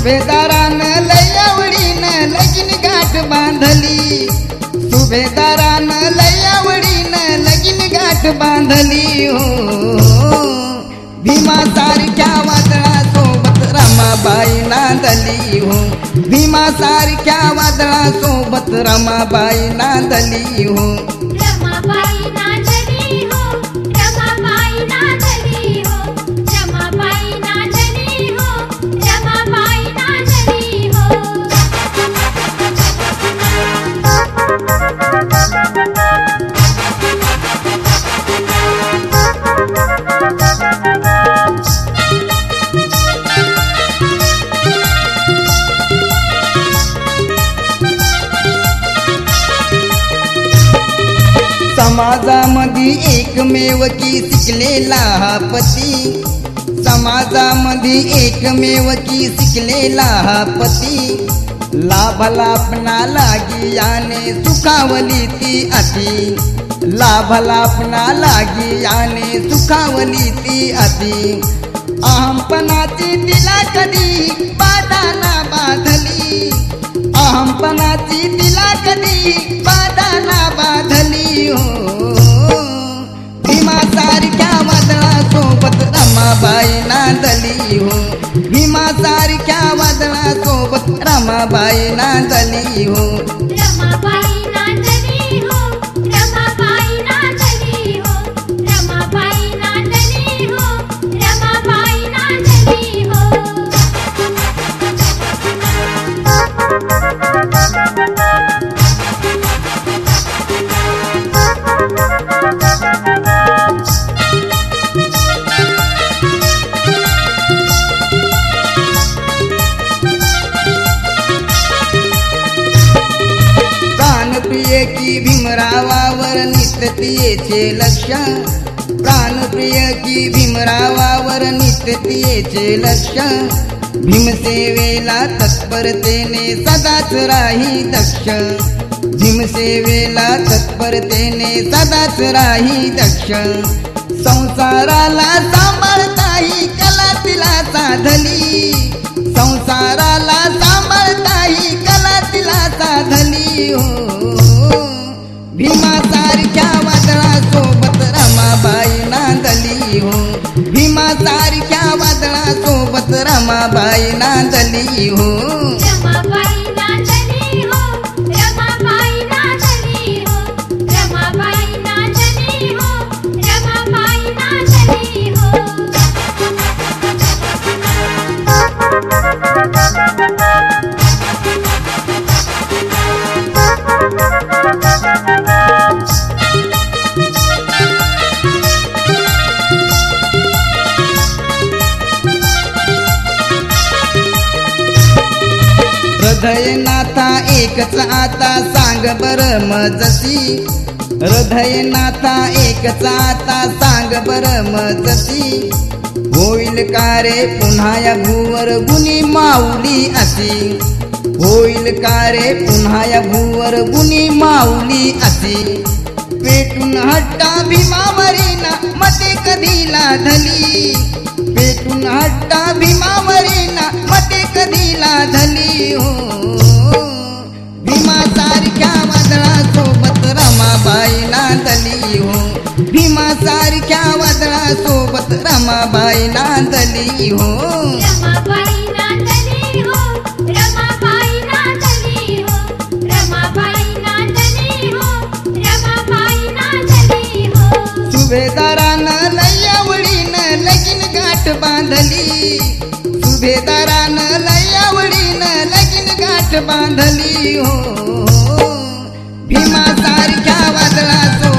सुभेदारानं लय आवडीनं लगीन गाठ बांधली, सुभेदारानं लय आवडीनं लगीन गाठ बांधली हो। भीमा सारख्या वादळासोबत रमाबाई नांदली हो, भीमा सारख्या वादळासोबत रमाबाई नांदली हो। रमाबाई नांदली हो, रमाबाई नांदली हो, रमाबाई नांदली हो, रमाबाई नांदली हो। समाजामध्ये एकमेव की शिकलेला हा पती, समाजामध्ये एकमेव की शिकलेला हा पती, लाभला आपणा लागी याने सुखावली ती अति, लाभला आपणा लागी याने सुखावली ती अति। अहमपणाची तिला कधी बाधा ना बाधली, अहमपणाची तिला कधी बाधा ना बाधली हो। भीमा सारख्या वादळासोबत रमाबाई नांदली हो, भीमा सारख्या वादळासोबत रमाबाई नांदली हो। रमाबाई नांदली हो, रमाबाई नांदली हो, रमाबाई नांदली हो, रमाबाई नांदली हो। प्राणप्रिय की भीमरावावर नित्यतेचे लक्ष, प्राणप्रिय की भीमरावावर नित्यतेचे लक्ष, भीमसेवेला तत्परतेने सदाच राही दक्ष, भीमसेवेला तत्परतेने सदाच राही दक्ष। संसाराला सांभाळता ही कला तिला साधली, संसाराला सांभाळता ही कला तिला साधली हो। भीमा सारख्या वादळासोबत रमाबाई नांदली हो, भीमा सारख्या वादळासोबत रमाबाई नांदली हो। रमाबाई नांदली हो, रमाबाई नांदली हो, रमाबाई नांदली हो, रमाबाई नांदली हो। हृदयनाथा एकच आता सांग बर मजसी, हृदयनाथा एकच आता सांग बर मजसी, होईल का रे पुन्हा या भूवर गुणी माऊली अशी, होईल का रे पुन्हा या भूवर गुणी माऊली अशी। पेटून हट्टा भीमावरीना मते कधी लाधली, पेटून हट्टा भीमावरीना मते कधी लाधली हो। भीमा सारख्या वादळासोबत रमाबाई नांदली हो, भीमा सारख्या वादळासोबत रमाबाई नांदली हो। रमाबाई नांदली हो, रमाबाई नांदली हो, रमाबाई नांदली हो, रमाबाई नांदली हो। सुभेदारानं लय आवडीनं लगीन गाठ बांधली, सुभेदारानं लय आवडीनं लगीन गाठ बांधली हो। भीमा सारख्या वादळासोबत